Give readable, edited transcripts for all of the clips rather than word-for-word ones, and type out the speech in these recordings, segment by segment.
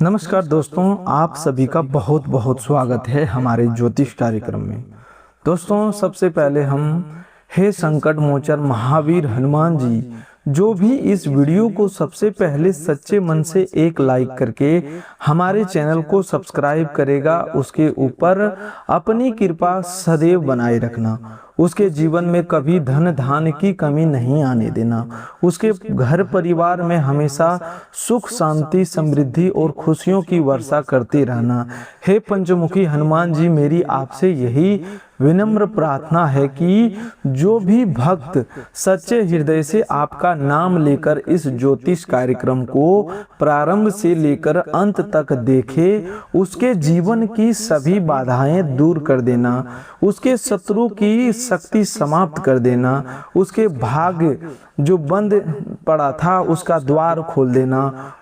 नमस्कार दोस्तों, आप सभी का बहुत बहुत स्वागत है हमारे ज्योतिष कार्यक्रम में। दोस्तों, सबसे पहले हम हे संकट मोचन महावीर हनुमान जी, जो भी इस वीडियो को सबसे पहले सच्चे मन से एक लाइक करके हमारे चैनल को सब्सक्राइब करेगा, उसके ऊपर अपनी कृपा सदैव बनाए रखना। उसके जीवन में कभी धन धान्य की कमी नहीं आने देना। उसके घर परिवार में हमेशा सुख शांति समृद्धि और खुशियों की वर्षा करते रहना। हे पंचमुखी हनुमान जी, मेरी आपसे यही विनम्र प्रार्थना है कि जो भी भक्त सच्चे हृदय से आपका नाम लेकर इस ज्योतिष कार्यक्रम को प्रारंभ से लेकर अंत तक देखे, उसके जीवन की सभी बाधाएं दूर कर देना, उसके शत्रु की शक्ति समाप्त कर देना, उसके भाग्य जो बंद पड़ा था उसका द्वार खोल देना,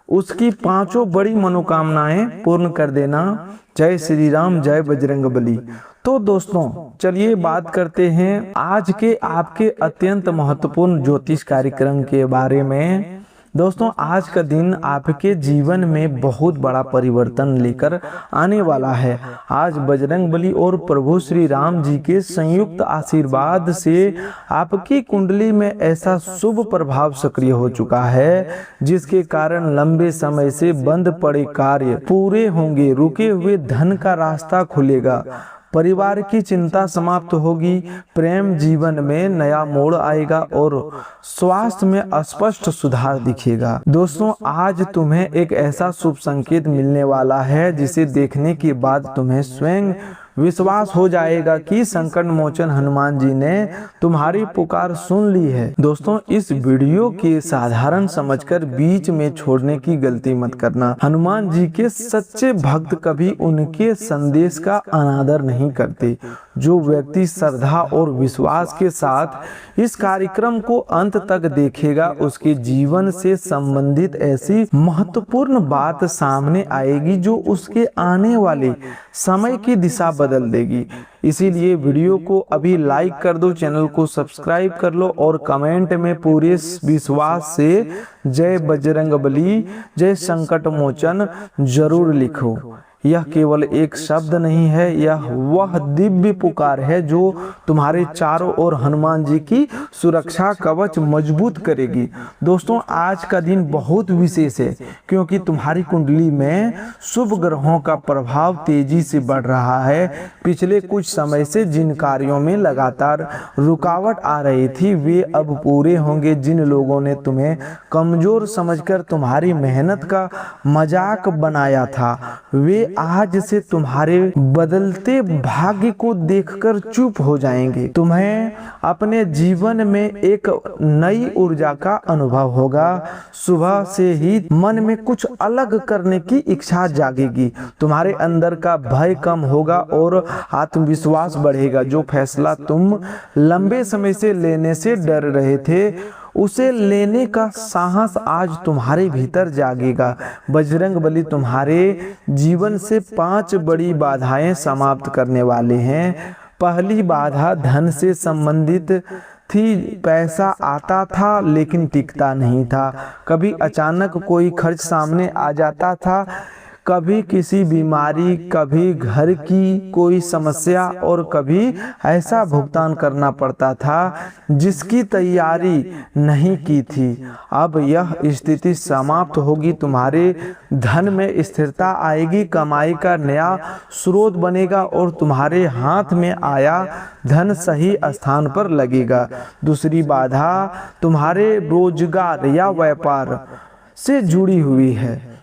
उसकी पांचों बड़ी मनोकामनाएं पूर्ण कर देना। जय श्री राम, जय बजरंगबली। तो दोस्तों, चलिए बात करते हैं आज के आपके अत्यंत महत्वपूर्ण ज्योतिष कार्यक्रम के बारे में। दोस्तों, आज का दिन आपके जीवन में बहुत बड़ा परिवर्तन लेकर आने वाला है। आज बजरंगबली और प्रभु श्री राम जी के संयुक्त आशीर्वाद से आपकी कुंडली में ऐसा शुभ प्रभाव सक्रिय हो चुका है, जिसके कारण लंबे समय से बंद पड़े कार्य पूरे होंगे, रुके हुए धन का रास्ता खुलेगा, परिवार की चिंता समाप्त होगी, प्रेम जीवन में नया मोड़ आएगा और स्वास्थ्य में स्पष्ट सुधार दिखेगा। दोस्तों, आज तुम्हें एक ऐसा शुभ संकेत मिलने वाला है जिसे देखने के बाद तुम्हें स्वयं विश्वास हो जाएगा कि संकट मोचन हनुमान जी ने तुम्हारी पुकार सुन ली है। दोस्तों, इस वीडियो के साधारण समझकर बीच में छोड़ने की गलती मत करना। हनुमान जी के सच्चे भक्त कभी उनके संदेश का अनादर नहीं करते। जो व्यक्ति श्रद्धा और विश्वास के साथ इस कार्यक्रम को अंत तक देखेगा, उसके जीवन से संबंधित ऐसी महत्वपूर्ण बात सामने आएगी जो उसके आने वाले समय की दिशा बदल देगी। इसीलिए वीडियो को अभी लाइक कर दो, चैनल को सब्सक्राइब कर लो और कमेंट में पूरे विश्वास से जय बजरंगबली, जय संकट मोचन जरूर लिखो। यह केवल एक शब्द नहीं है, यह वह दिव्य पुकार है जो तुम्हारे चारों ओर हनुमान जी की सुरक्षा कवच मजबूत करेगी। दोस्तों, आज का दिन बहुत विशेष है क्योंकि तुम्हारी कुंडली में शुभ ग्रहों का प्रभाव तेजी से बढ़ रहा है। पिछले कुछ समय से जिन कार्यों में लगातार रुकावट आ रही थी, वे अब पूरे होंगे। जिन लोगों ने तुम्हें कमजोर समझकर तुम्हारी मेहनत का मजाक बनाया था, वे आज से तुम्हारे बदलते भाग्य को देखकर चुप हो जाएंगे। तुम्हें अपने जीवन में एक नई ऊर्जा का अनुभव होगा। सुबह से ही मन में कुछ अलग करने की इच्छा जागेगी। तुम्हारे अंदर का भय कम होगा और आत्मविश्वास बढ़ेगा। जो फैसला तुम लंबे समय से लेने से डर रहे थे, उसे लेने का साहस आज तुम्हारे भीतर जागेगा। बजरंगबली तुम्हारे जीवन से 5 बड़ी बाधाएं समाप्त करने वाले हैं। पहली बाधा धन से संबंधित थी। पैसा आता था लेकिन टिकता नहीं था। कभी अचानक कोई खर्च सामने आ जाता था, कभी किसी बीमारी, कभी घर की कोई समस्या और कभी ऐसा भुगतान करना पड़ता था जिसकी तैयारी नहीं की थी। अब यह स्थिति समाप्त होगी। तुम्हारे धन में स्थिरता आएगी, कमाई का नया स्रोत बनेगा और तुम्हारे हाथ में आया धन सही स्थान पर लगेगा। दूसरी बाधा तुम्हारे रोजगार या व्यापार से जुड़ी हुई है।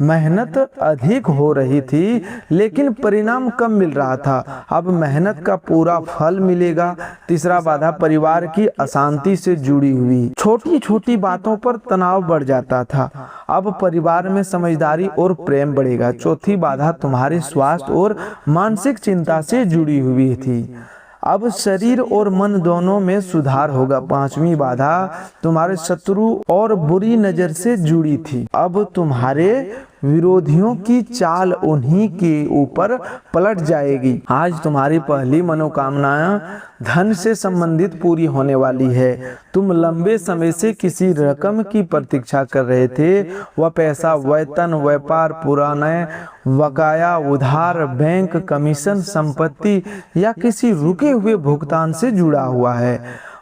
मेहनत अधिक हो रही थी लेकिन परिणाम कम मिल रहा था। अब मेहनत का पूरा फल मिलेगा। तीसरा बाधा परिवार की अशांति से जुड़ी हुई। छोटी छोटी बातों पर तनाव बढ़ जाता था, अब परिवार में समझदारी और प्रेम बढ़ेगा। चौथी बाधा तुम्हारे स्वास्थ्य और मानसिक चिंता से जुड़ी हुई थी। अब शरीर और मन दोनों में सुधार होगा। पांचवी बाधा तुम्हारे शत्रु और बुरी नजर से जुड़ी थी, अब तुम्हारे विरोधियों की चाल उन्हीं के ऊपर पलट जाएगी। आज तुम्हारी पहली मनोकामना धन से संबंधित पूरी होने वाली है। तुम लंबे समय से किसी रकम की प्रतीक्षा कर रहे थे, वह पैसा वेतन, व्यापार, पुराने बकाया, उधार, बैंक, कमीशन, संपत्ति या किसी रुके हुए भुगतान से जुड़ा हुआ है।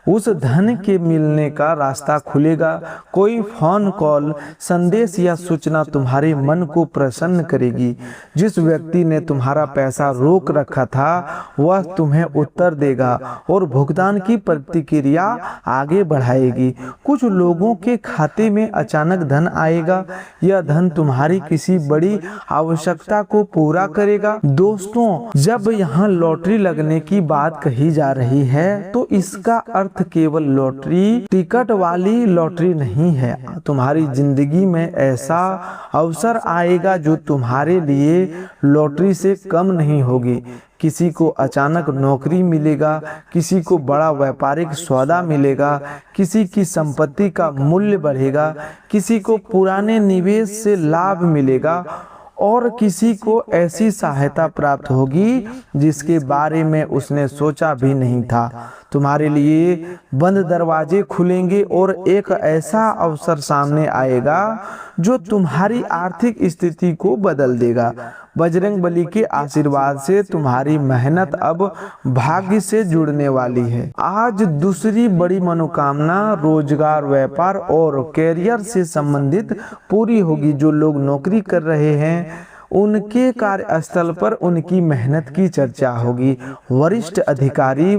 उस धन के मिलने का रास्ता खुलेगा। कोई फोन कॉल, संदेश या सूचना तुम्हारे मन को प्रसन्न करेगी। जिस व्यक्ति ने तुम्हारा पैसा रोक रखा था वह तुम्हें उत्तर देगा और भुगतान की प्रतिक्रिया आगे बढ़ाएगी। कुछ लोगों के खाते में अचानक धन आएगा। यह धन तुम्हारी किसी बड़ी आवश्यकता को पूरा करेगा। दोस्तों, जब यहाँ लॉटरी लगने की बात कही जा रही है तो इसका अर्थ केवल लॉटरी टिकट वाली लॉटरी नहीं है। तुम्हारी जिंदगी में ऐसा अवसर आएगा जो तुम्हारे लिए लॉटरी से कम नहीं होगी। किसी को अचानक नौकरी मिलेगा, किसी को बड़ा व्यापारिक सौदा मिलेगा, किसी की संपत्ति का मूल्य बढ़ेगा, किसी को पुराने निवेश से लाभ मिलेगा और किसी को ऐसी सहायता प्राप्त होगी जिसके बारे में उसने सोचा भी नहीं था। तुम्हारे लिए बंद दरवाजे खुलेंगे और एक ऐसा अवसर सामने आएगा जो तुम्हारी आर्थिक स्थिति को बदल देगा। बजरंग बली के आशीर्वाद से तुम्हारी मेहनत अब भाग्य से जुड़ने वाली है। आज दूसरी बड़ी मनोकामना रोजगार, व्यापार और कैरियर से संबंधित पूरी होगी। जो लोग नौकरी कर रहे हैं उनके कार्यस्थल पर उनकी मेहनत की चर्चा होगी। वरिष्ठ अधिकारी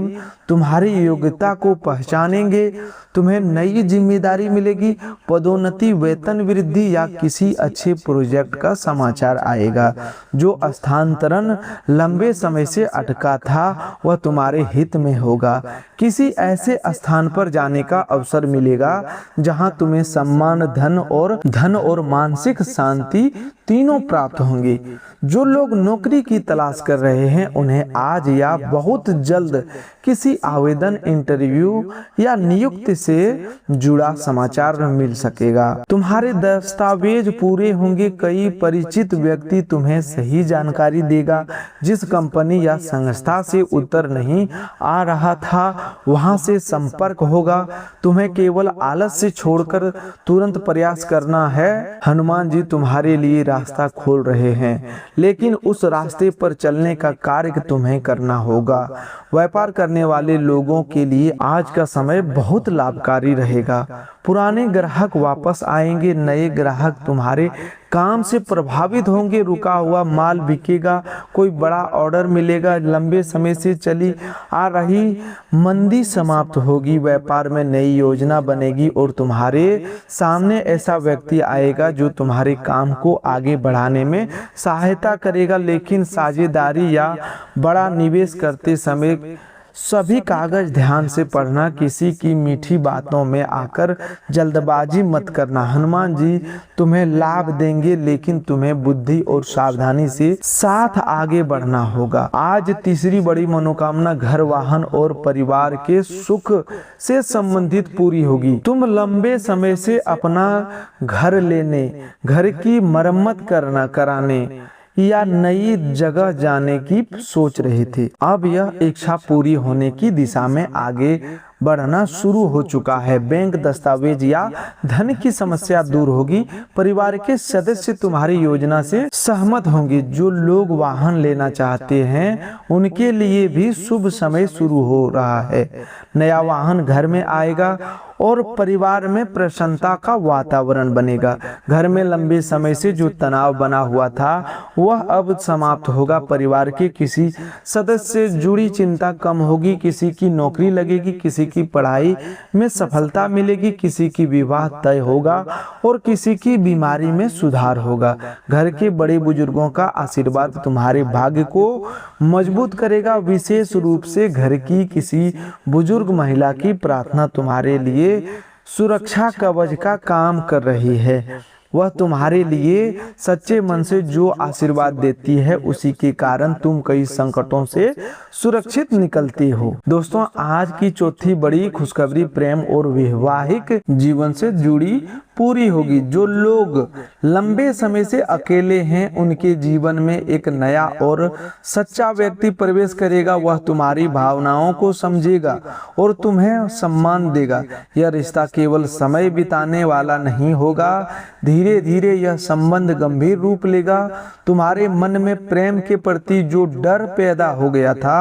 तुम्हारी योग्यता को पहचानेंगे। तुम्हें नई जिम्मेदारी मिलेगी, पदोन्नति, वेतन वृद्धि या किसी अच्छे प्रोजेक्ट का समाचार आएगा। जो स्थानांतरण लंबे समय से अटका था वह तुम्हारे हित में होगा। किसी ऐसे स्थान पर जाने का अवसर मिलेगा जहां तुम्हें सम्मान, धन और मानसिक शांति तीनों प्राप्त होंगे। जो लोग नौकरी की तलाश कर रहे हैं उन्हें आज या बहुत जल्द किसी आवेदन, इंटरव्यू या नियुक्ति से जुड़ा समाचार मिल सकेगा। तुम्हारे दस्तावेज पूरे होंगे। कई परिचित व्यक्ति तुम्हें सही जानकारी देगा। जिस कंपनी या संस्था से उत्तर नहीं आ रहा था वहां से संपर्क होगा। तुम्हें केवल आलस से छोड़कर तुरंत प्रयास करना है। हनुमान जी तुम्हारे लिए रास्ता खोल रहे हैं, लेकिन उस रास्ते पर चलने का कार्य तुम्हें करना होगा। व्यापार करने वाले लोगों के लिए आज का समय बहुत लाभकारी रहेगा। पुराने ग्राहक वापस आएंगे, नए ग्राहक तुम्हारे काम से प्रभावित होंगे। रुका हुआ माल बिकेगा, कोई बड़ा ऑर्डर मिलेगा। लंबे समय से चली आ रही मंदी समाप्त होगी। व्यापार में नई योजना बनेगी और तुम्हारे सामने ऐसा व्यक्ति आएगा जो तुम्हारे काम को आगे बढ़ाने में सहायता करेगा। लेकिन साझेदारी या बड़ा निवेश करते समय सभी कागज ध्यान से पढ़ना। किसी की मीठी बातों में आकर जल्दबाजी मत करना। हनुमान जी तुम्हें लाभ देंगे, लेकिन तुम्हें बुद्धि और सावधानी से साथ आगे बढ़ना होगा। आज तीसरी बड़ी मनोकामना घर, वाहन और परिवार के सुख से संबंधित पूरी होगी। तुम लंबे समय से अपना घर लेने, घर की मरम्मत कराने या नई जगह जाने की सोच रहे थे। अब यह इच्छा पूरी होने की दिशा में आगे बढ़ना शुरू हो चुका है। बैंक, दस्तावेज या धन की समस्या दूर होगी। परिवार के सदस्य तुम्हारी योजना से सहमत होंगे। जो लोग वाहन लेना चाहते हैं उनके लिए भी शुभ समय शुरू हो रहा है। नया वाहन घर में आएगा और परिवार में प्रसन्नता का वातावरण बनेगा। घर में लंबे समय से जो तनाव बना हुआ था वह अब समाप्त होगा। परिवार के किसी सदस्य से जुड़ी चिंता कम होगी। किसी की नौकरी लगेगी, किसी की पढ़ाई में सफलता मिलेगी, किसी की विवाह तय होगा और किसी की बीमारी में सुधार होगा। घर के बड़े बुजुर्गों का आशीर्वाद तुम्हारे भाग्य को मजबूत करेगा। विशेष रूप से घर की किसी बुजुर्ग महिला की प्रार्थना तुम्हारे लिए सुरक्षा कवच का काम कर रही है। वह तुम्हारे लिए सच्चे मन से जो आशीर्वाद देती है उसी के कारण तुम कई संकटों से सुरक्षित निकलते हो। दोस्तों, आज की चौथी बड़ी खुशखबरी प्रेम और वैवाहिक जीवन से जुड़ी पूरी होगी। जो लोग लंबे समय से अकेले हैं उनके जीवन में एक नया और सच्चा व्यक्ति प्रवेश करेगा। वह तुम्हारी भावनाओं को समझेगा और तुम्हें सम्मान देगा। यह रिश्ता केवल समय बिताने वाला नहीं होगा, धीरे धीरे यह संबंध गंभीर रूप लेगा। तुम्हारे मन में प्रेम के प्रति जो डर पैदा हो गया था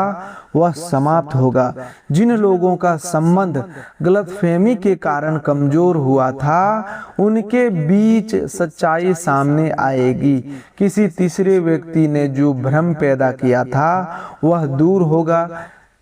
वह समाप्त होगा। जिन लोगों का संबंध गलतफहमी के कारण कमजोर हुआ था उनके बीच सच्चाई सामने आएगी। किसी तीसरे व्यक्ति ने जो भ्रम पैदा किया था वह दूर होगा।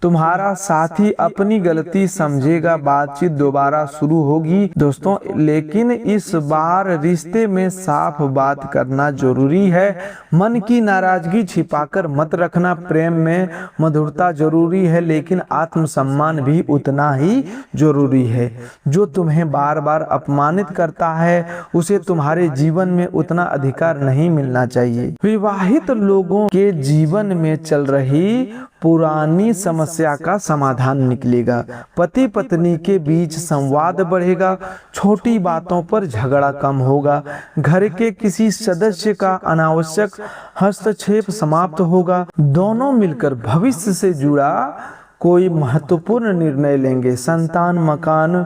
तुम्हारा साथी अपनी गलती समझेगा, बातचीत दोबारा शुरू होगी। दोस्तों, लेकिन इस बार रिश्ते में साफ बात करना जरूरी है। मन की नाराजगी छिपाकर मत रखना। प्रेम में मधुरता जरूरी है लेकिन आत्मसम्मान भी उतना ही जरूरी है। जो तुम्हें बार बार अपमानित करता है उसे तुम्हारे जीवन में उतना अधिकार नहीं मिलना चाहिए। विवाहित लोगों के जीवन में चल रही पुरानी समस्या का समाधान निकलेगा। पति पत्नी के बीच संवाद बढ़ेगा, छोटी बातों पर झगड़ा कम होगा, घर के किसी सदस्य का अनावश्यक हस्तक्षेप समाप्त होगा। दोनों मिलकर भविष्य से जुड़ा कोई महत्वपूर्ण निर्णय लेंगे। संतान, मकान,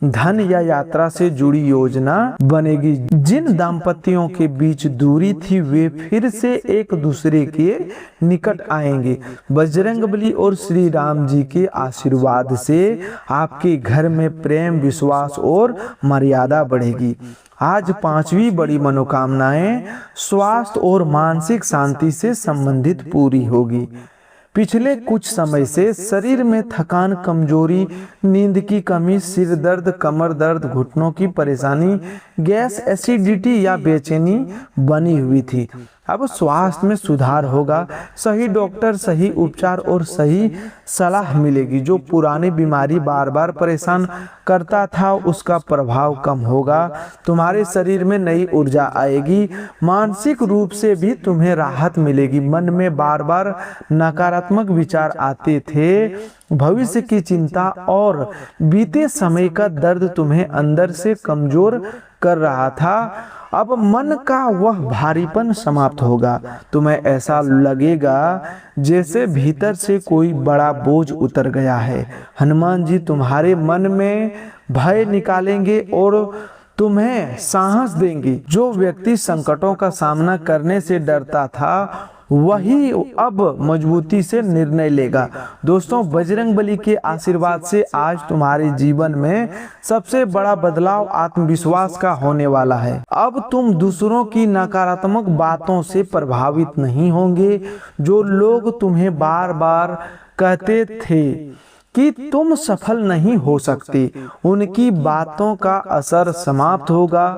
धन या यात्रा से जुड़ी योजना बनेगी। जिन दाम्पत्यों के बीच दूरी थी वे फिर से एक दूसरे के निकट आएंगे। बजरंगबली और श्री राम जी के आशीर्वाद से आपके घर में प्रेम, विश्वास और मर्यादा बढ़ेगी। आज पांचवी बड़ी मनोकामनाएं स्वास्थ्य और मानसिक शांति से संबंधित पूरी होगी। पिछले कुछ समय से शरीर में थकान, कमजोरी, नींद की कमी, सिर दर्द, कमर दर्द, घुटनों की परेशानी, गैस, एसिडिटी या बेचैनी बनी हुई थी। अब स्वास्थ्य में सुधार होगा। सही डॉक्टर, सही उपचार और सही सलाह मिलेगी। जो पुरानी बीमारी बार बार परेशान करता था उसका प्रभाव कम होगा। तुम्हारे शरीर में नई ऊर्जा आएगी। मानसिक रूप से भी तुम्हें राहत मिलेगी। मन में बार बार नकारात्मक विचार आते थे, भविष्य की चिंता और बीते समय का दर्द तुम्हें अंदर से कमजोर कर रहा था। अब मन का वह भारीपन समाप्त होगा। तुम्हें ऐसा लगेगा जैसे भीतर से कोई बड़ा बोझ उतर गया है। हनुमान जी तुम्हारे मन में भय निकालेंगे और तुम्हें साहस देंगे। जो व्यक्ति संकटों का सामना करने से डरता था वही अब मजबूती से निर्णय लेगा। दोस्तों, बजरंगबली के आशीर्वाद से आज तुम्हारे जीवन में सबसे बड़ा बदलाव आत्मविश्वास का होने वाला है। अब तुम दूसरों की नकारात्मक बातों से प्रभावित नहीं होंगे। जो लोग तुम्हें बार बार कहते थे कि तुम सफल नहीं हो सकते, उनकी बातों का असर समाप्त होगा।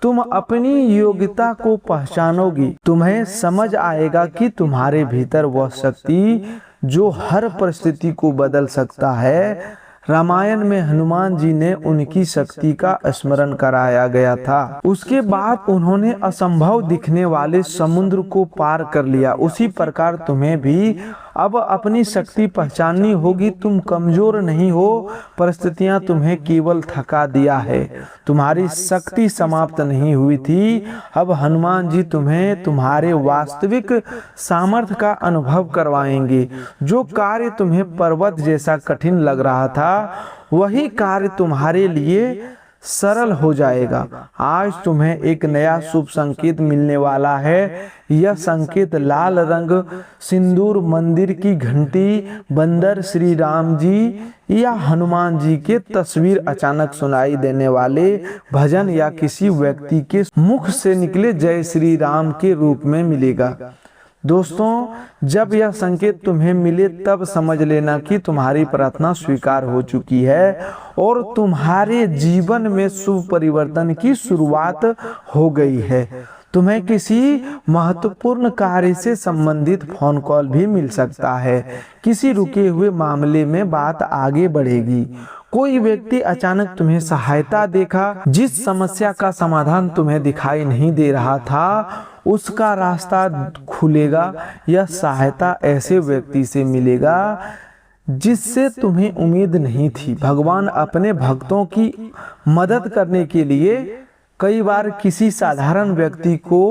तुम अपनी योग्यता को पहचानोगी। तुम्हें समझ आएगा कि तुम्हारे भीतर वह शक्ति जो हर परिस्थिति को बदल सकता है। रामायण में हनुमान जी ने उनकी शक्ति का स्मरण कराया गया था। उसके बाद उन्होंने असंभव दिखने वाले समुद्र को पार कर लिया। उसी प्रकार तुम्हें भी अब अपनी शक्ति पहचाननी होगी। तुम कमजोर नहीं हो, परिस्थितियां तुम्हें केवल थका दिया है। तुम्हारी शक्ति समाप्त नहीं हुई थी। अब हनुमान जी तुम्हें तुम्हारे वास्तविक सामर्थ्य का अनुभव करवाएंगे। जो कार्य तुम्हें पर्वत जैसा कठिन लग रहा था वही कार्य तुम्हारे लिए सरल हो जाएगा। आज तुम्हें एक नया शुभ संकेत मिलने वाला है। यह संकेत लाल रंग, सिंदूर, मंदिर की घंटी, बंदर, श्री राम जी या हनुमान जी के तस्वीर, अचानक सुनाई देने वाले भजन या किसी व्यक्ति के मुख से निकले जय श्री राम के रूप में मिलेगा। दोस्तों, जब यह संकेत तुम्हें मिले तब समझ लेना कि तुम्हारी प्रार्थना स्वीकार हो चुकी है और तुम्हारे जीवन में शुभ परिवर्तन की शुरुआत हो गई है। तुम्हें किसी महत्वपूर्ण कार्य से संबंधित फोन कॉल भी मिल सकता है। किसी रुके हुए मामले में बात आगे बढ़ेगी। कोई व्यक्ति अचानक तुम्हें सहायता देखा, जिस समस्या का समाधान तुम्हें दिखाई नहीं दे रहा था उसका रास्ता खुलेगा। यह सहायता ऐसे व्यक्ति से मिलेगा जिससे तुम्हें उम्मीद नहीं थी। भगवान अपने भक्तों की मदद करने के लिए कई बार किसी साधारण व्यक्ति को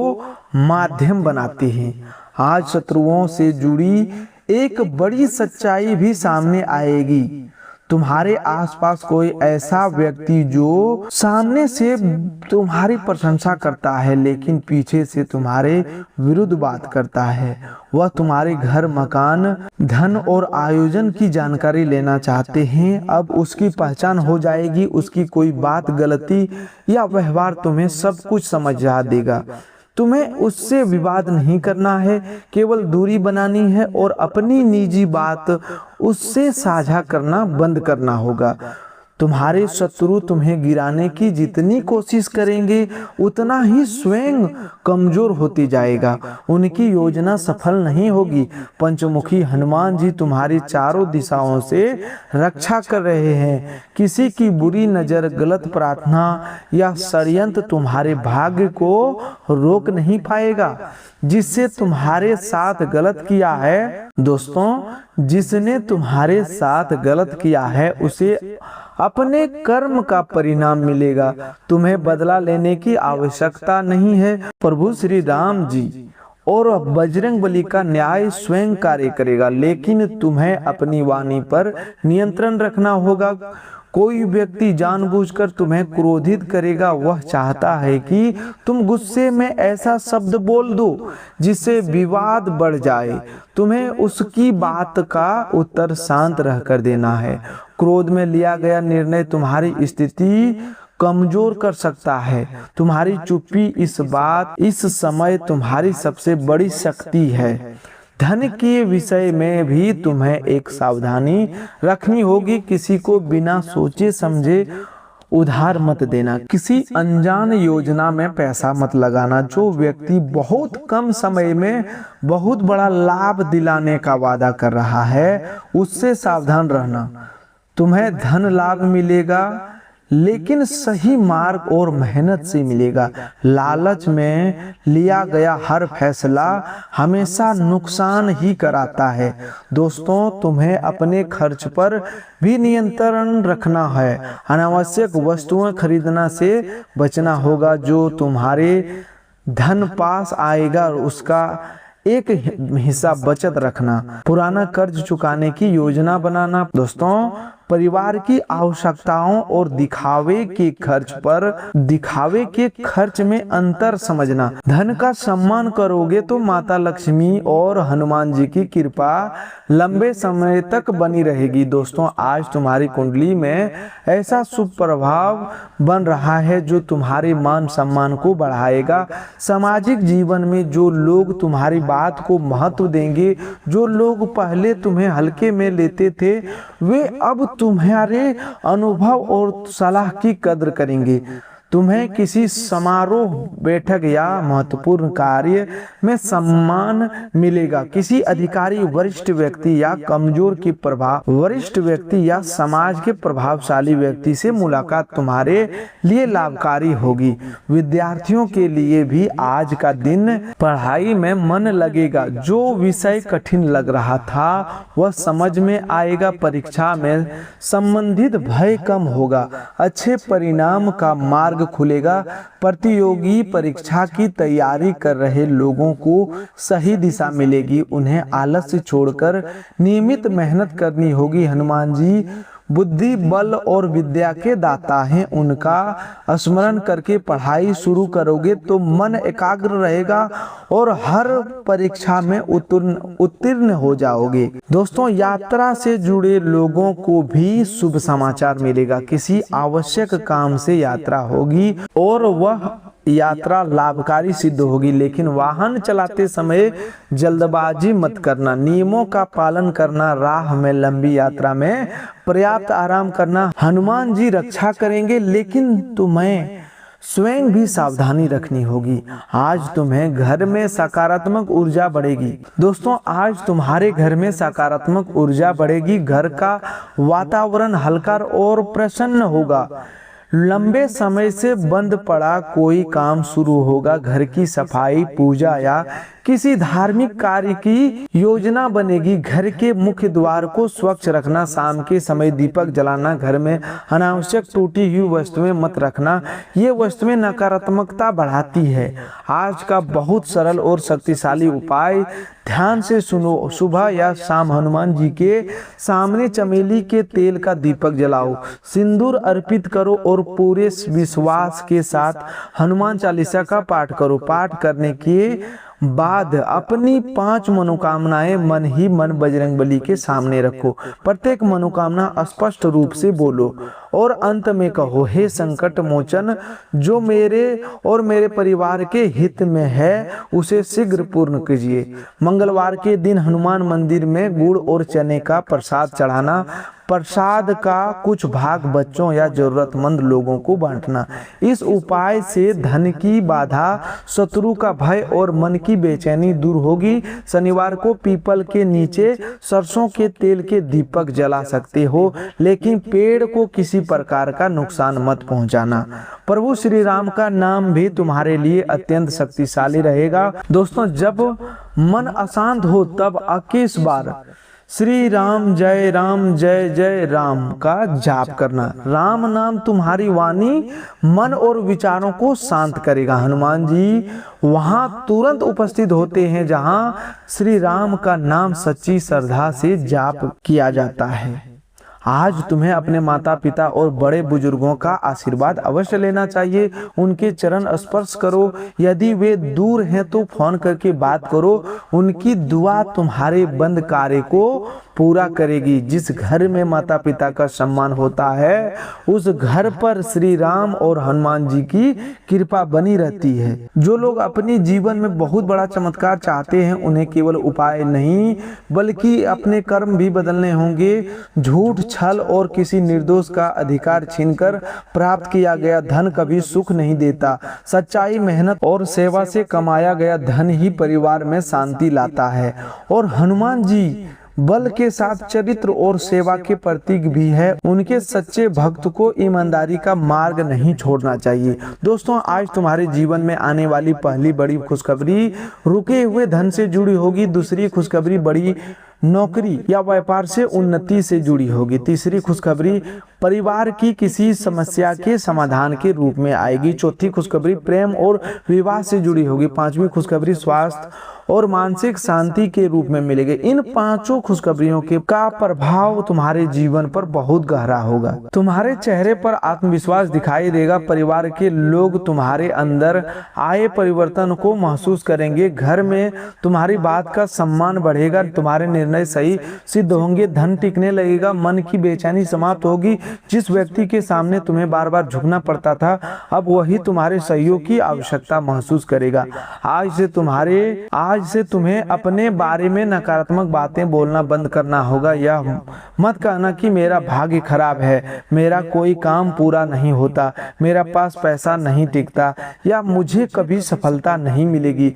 माध्यम बनाते हैं। आज शत्रुओं से जुड़ी एक बड़ी सच्चाई भी सामने आएगी। तुम्हारे आसपास कोई ऐसा व्यक्ति जो सामने से तुम्हारी प्रशंसा करता है लेकिन पीछे से तुम्हारे विरुद्ध बात करता है। वह तुम्हारे घर, मकान, धन और आयोजन की जानकारी लेना चाहते हैं। अब उसकी पहचान हो जाएगी, उसकी कोई बात, गलती या व्यवहार तुम्हें सब कुछ समझा देगा। तुम्हें उससे विवाद नहीं करना है, केवल दूरी बनानी है और अपनी निजी बात उससे साझा करना बंद करना होगा। तुम्हारे शत्रु तुम्हें गिराने की जितनी कोशिश करेंगे उतना ही स्वयं कमजोर होती जाएगा। उनकी योजना सफल नहीं होगी। पंचमुखी हनुमान जी तुम्हारी चारों दिशाओं से रक्षा कर रहे हैं। किसी की बुरी नजर, गलत प्रार्थना या षड्यंत्र तुम्हारे भाग्य को रोक नहीं पाएगा। जिससे तुम्हारे साथ गलत किया है, दोस्तों, जिसने तुम्हारे साथ गलत किया है उसे अपने कर्म का परिणाम मिलेगा। तुम्हें बदला लेने की आवश्यकता नहीं है। प्रभु श्री राम जी और बजरंगबली का न्याय स्वयं कार्य करेगा, लेकिन तुम्हें अपनी वाणी पर नियंत्रण रखना होगा। कोई व्यक्ति जानबूझकर तुम्हें क्रोधित करेगा। वह चाहता है कि तुम गुस्से में ऐसा शब्द बोल दो जिससे विवाद बढ़ जाए। तुम्हें उसकी बात का उत्तर शांत रहकर देना है। क्रोध में लिया गया निर्णय तुम्हारी स्थिति कमजोर कर सकता है। तुम्हारी चुप्पी इस समय तुम्हारी सबसे बड़ी शक्ति है। धन के विषय में भी तुम्हें एक सावधानी रखनी होगी। किसी को बिना सोचे समझे उधार मत देना। किसी अनजान योजना में पैसा मत लगाना। जो व्यक्ति बहुत कम समय में बहुत बड़ा लाभ दिलाने का वादा कर रहा है उससे सावधान रहना। तुम्हें धन लाभ मिलेगा लेकिन सही मार्ग और मेहनत से मिलेगा। लालच में लिया गया हर फैसला हमेशा नुकसान ही कराता है। दोस्तों, तुम्हें अपने खर्च पर भी नियंत्रण रखना है। अनावश्यक वस्तुएं खरीदना से बचना होगा। जो तुम्हारे धन पास आएगा उसका एक हिस्सा बचत रखना। पुराना कर्ज चुकाने की योजना बनाना। दोस्तों, परिवार की आवश्यकताओं और दिखावे के खर्च में अंतर समझना। धन का सम्मान करोगे तो माता लक्ष्मी और हनुमान जी की कृपा लंबे समय तक बनी रहेगी। दोस्तों, आज तुम्हारी कुंडली में ऐसा शुभ प्रभाव बन रहा है जो तुम्हारे मान सम्मान को बढ़ाएगा। सामाजिक जीवन में जो लोग तुम्हारी बात को महत्व देंगे, जो लोग पहले तुम्हें हल्के में लेते थे, वे अब तुम्हारे अनुभव और सलाह की कद्र करेंगे। तुम्हें किसी समारोह, बैठक या महत्वपूर्ण कार्य में सम्मान मिलेगा। किसी अधिकारी, वरिष्ठ व्यक्ति या समाज के प्रभावशाली व्यक्ति से मुलाकात तुम्हारे लिए लाभकारी होगी। विद्यार्थियों के लिए भी आज का दिन पढ़ाई में मन लगेगा। जो विषय कठिन लग रहा था वह समझ में आएगा। परीक्षा में संबंधित भय कम होगा। अच्छे परिणाम का मार्ग खुलेगा। प्रतियोगी परीक्षा की तैयारी कर रहे लोगों को सही दिशा मिलेगी। उन्हें आलस्य छोड़कर नियमित मेहनत करनी होगी। हनुमान जी बुद्धि, बल और विद्या के दाता हैं। उनका स्मरण करके पढ़ाई शुरू करोगे तो मन एकाग्र रहेगा और हर परीक्षा में उत्तीर्ण हो जाओगे। दोस्तों, यात्रा से जुड़े लोगों को भी शुभ समाचार मिलेगा। किसी आवश्यक काम से यात्रा होगी और वह यात्रा लाभकारी सिद्ध होगी। लेकिन वाहन चलाते समय जल्दबाजी मत करना। नियमों का पालन करना। राह में लंबी यात्रा में पर्याप्त आराम करना। हनुमान जी रक्षा करेंगे लेकिन तुम्हें स्वयं भी सावधानी रखनी होगी। आज तुम्हें घर में सकारात्मक ऊर्जा बढ़ेगी। दोस्तों, आज तुम्हारे घर में सकारात्मक ऊर्जा बढ़ेगी। घर का वातावरण हल्का और प्रसन्न होगा। लंबे समय से बंद पड़ा कोई काम शुरू होगा। घर की सफाई, पूजा या किसी धार्मिक कार्य की योजना बनेगी। घर के मुख्य द्वार को स्वच्छ रखना, शाम के समय दीपक जलाना, घर में अनावश्यक टूटी हुई वस्तुएं मत रखना। ये वस्तुएं नकारात्मकता बढ़ाती है। आज का बहुत सरल और शक्तिशाली उपाय, ध्यान से सुनो। सुबह या शाम हनुमान जी के सामने चमेली के तेल का दीपक जलाओ, सिंदूर अर्पित करो और पूरे विश्वास के साथ हनुमान चालीसा का पाठ करो। पाठ करने के बाद अपनी 5 मनोकामनाएं मन ही मन बजरंगबली के सामने रखो। प्रत्येक मनोकामना स्पष्ट रूप से बोलो और अंत में कहो, हे संकट मोचन, जो मेरे और मेरे परिवार के हित में है उसे शीघ्र पूर्ण कीजिए। मंगलवार के दिन हनुमान मंदिर में गुड़ और चने का प्रसाद चढ़ाना। प्रसाद का कुछ भाग बच्चों या जरूरतमंद लोगों को बांटना। इस उपाय से धन की बाधा, शत्रु का भय और मन की बेचैनी दूर होगी। शनिवार को पीपल के नीचे सरसों के तेल के दीपक जला सकते हो, लेकिन पेड़ को किसी प्रकार का नुकसान मत पहुंचाना। प्रभु श्री राम का नाम भी तुम्हारे लिए अत्यंत शक्तिशाली रहेगा। दोस्तों, जब मन अशांत हो तब 21 बार श्री राम जय जय राम का जाप करना। राम नाम तुम्हारी वाणी, मन और विचारों को शांत करेगा। हनुमान जी वहां तुरंत उपस्थित होते हैं जहां श्री राम का नाम सच्ची श्रद्धा से जाप किया जाता है। आज तुम्हें अपने माता पिता और बड़े बुजुर्गों का आशीर्वाद अवश्य लेना चाहिए। उनके चरण स्पर्श करो। यदि वे दूर हैं तो फोन करके बात करो। उनकी दुआ तुम्हारे बंद कार्य को पूरा करेगी। जिस घर में माता पिता का सम्मान होता है उस घर पर श्री राम और हनुमान जी की कृपा बनी रहती है। जो लोग अपने जीवन में बहुत बड़ा चमत्कार चाहते हैं उन्हें केवल उपाय नहीं बल्कि अपने कर्म भी बदलने होंगे। झूठ, छल और किसी निर्दोष का अधिकार छीनकर प्राप्त किया गया धन कभी सुख नहीं देता। सच्चाई, मेहनत और सेवा से कमाया गया धन ही परिवार में शांति लाता है। और हनुमान जी बल के साथ चरित्र और सेवा के प्रतीक भी है। उनके सच्चे भक्त को ईमानदारी का मार्ग नहीं छोड़ना चाहिए। दोस्तों, आज तुम्हारे जीवन में आने वाली पहली बड़ी खुशखबरी रुके हुए धन से जुड़ी होगी। दूसरी खुशखबरी बड़ी नौकरी या व्यापार से उन्नति से जुड़ी होगी। तीसरी खुशखबरी परिवार की किसी समस्या के समाधान के रूप में आएगी। चौथी खुशखबरी प्रेम और विवाह से जुड़ी होगी। पांचवी खुशखबरी स्वास्थ्य और मानसिक शांति के रूप में मिलेगी। इन 5 खुशखबरियों के का प्रभाव तुम्हारे जीवन पर बहुत गहरा होगा। तुम्हारे चेहरे पर आत्मविश्वास दिखाई देगा। परिवार के लोग तुम्हारे अंदर आए परिवर्तन को महसूस करेंगे। घर में तुम्हारी बात का सम्मान बढ़ेगा। तुम्हारे निर्णय सही सिद्ध होंगे। धन टिकने लगेगा। मन की बेचैनी समाप्त होगी। जिस व्यक्ति के सामने तुम्हें बार बार झुकना पड़ता था अब वही तुम्हारे सहयोग की आवश्यकता महसूस करेगा। आज से तुम्हें अपने बारे में नकारात्मक बातें बोलना बंद करना होगा। यह मत कहना कि मेरा भाग्य खराब है, मेरा कोई काम पूरा नहीं होता, मेरा पास पैसा नहीं टिकता या मुझे कभी सफलता नहीं मिलेगी।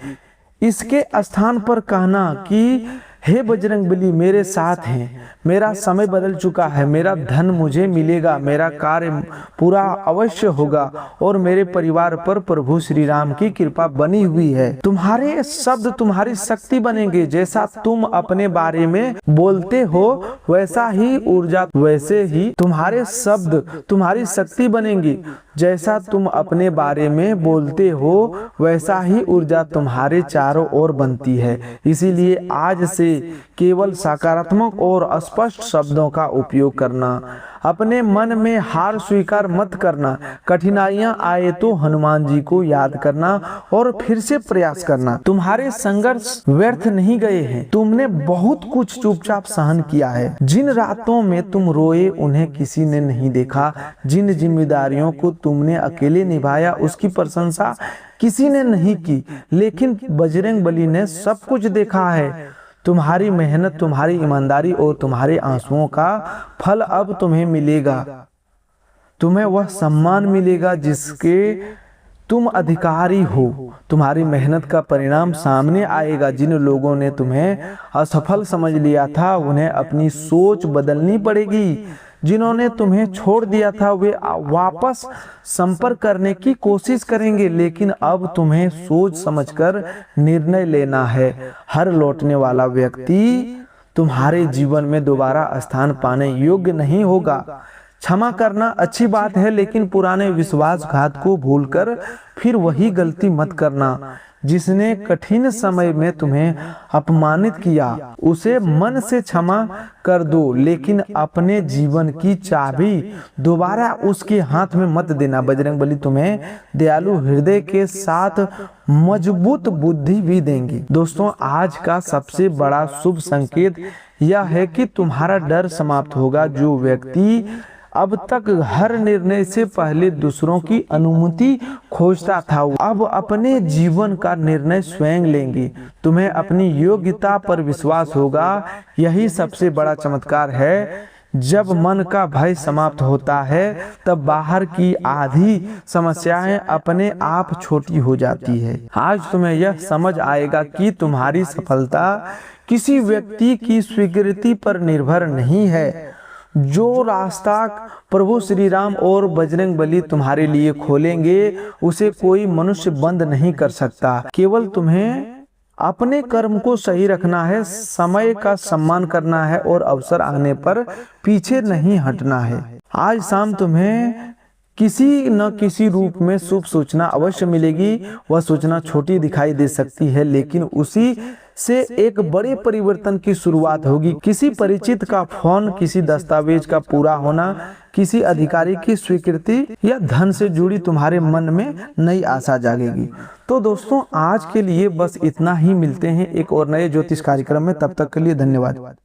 इसके स्थान पर कहना कि हे बजरंगबली मेरे साथ हैं, मेरा समय बदल चुका है, मेरा धन मुझे मिलेगा, मेरा कार्य पूरा अवश्य होगा और मेरे परिवार पर प्रभु श्री राम की कृपा बनी हुई है। तुम्हारे शब्द तुम्हारी शक्ति बनेंगे। जैसा तुम अपने बारे में बोलते हो वैसा ही ऊर्जा, वैसे ही तुम्हारे शब्द तुम्हारी शक्ति बनेंगी। जैसा तुम अपने बारे में बोलते हो वैसा ही ऊर्जा तुम्हारे चारों ओर बनती है। इसीलिए आज से केवल सकारात्मक और स्पष्ट शब्दों का उपयोग करना। अपने मन में हार स्वीकार मत करना। कठिनाइयां आए तो हनुमान जी को याद करना और फिर से प्रयास करना। तुम्हारे संघर्ष व्यर्थ नहीं गए हैं। तुमने बहुत कुछ चुपचाप सहन किया है। जिन रातों में तुम रोए उन्हें किसी ने नहीं देखा। जिन जिम्मेदारियों को तुमने अकेले निभाया उसकी प्रशंसा किसी ने नहीं की, लेकिन बजरंगबली ने सब कुछ देखा है। तुम्हारी मेहनत, तुम्हारी ईमानदारी और तुम्हारे आंसुओं का फल अब तुम्हें मिलेगा। तुम्हें वह सम्मान मिलेगा तुम अधिकारी हो, तुम्हारी मेहनत का परिणाम सामने आएगा। जिन लोगों ने तुम्हें असफल समझ लिया था उन्हें अपनी सोच बदलनी पड़ेगी। जिन्होंने तुम्हें छोड़ दिया था वे वापस संपर्क करने की कोशिश करेंगे, लेकिन अब तुम्हें सोच समझकर निर्णय लेना है। हर लौटने वाला व्यक्ति तुम्हारे जीवन में दोबारा स्थान पाने योग्य नहीं होगा। क्षमा करना अच्छी बात है, लेकिन पुराने विश्वासघात को भूलकर फिर वही गलती मत करना। जिसने कठिन समय में तुम्हें अपमानित किया उसे मन से क्षमा कर दो, लेकिन अपने जीवन की चाबी दोबारा उसके हाथ में मत देना। बजरंगबली तुम्हें दयालु हृदय के साथ मजबूत बुद्धि भी देंगी। दोस्तों, आज का सबसे बड़ा शुभ संकेत यह है कि तुम्हारा डर समाप्त होगा। जो व्यक्ति अब तक हर निर्णय से पहले दूसरों की अनुमति खोजता था, अब अपने जीवन का निर्णय स्वयं लेंगे। तुम्हें अपनी योग्यता पर विश्वास होगा। यही सबसे बड़ा चमत्कार है। जब मन का भय समाप्त होता है तब बाहर की आधी समस्याएं अपने आप छोटी हो जाती है। आज तुम्हें यह समझ आएगा कि तुम्हारी सफलता किसी व्यक्ति की स्वीकृति पर निर्भर नहीं है। जो रास्ता प्रभु श्री राम और बजरंगबली तुम्हारे लिए खोलेंगे उसे कोई मनुष्य बंद नहीं कर सकता। केवल तुम्हें अपने कर्म को सही रखना है, समय का सम्मान करना है और अवसर आने पर पीछे नहीं हटना है। आज शाम तुम्हें किसी न किसी रूप में शुभ सूचना अवश्य मिलेगी। वह सूचना छोटी दिखाई दे सकती है, लेकिन उसी से एक बड़े परिवर्तन की शुरुआत होगी। किसी परिचित का फोन, किसी दस्तावेज का पूरा होना, किसी अधिकारी की स्वीकृति या धन से जुड़ी तुम्हारे मन में नई आशा जागेगी। तो दोस्तों, आज के लिए बस इतना ही। मिलते हैं एक और नए ज्योतिष कार्यक्रम में। तब तक के लिए धन्यवाद।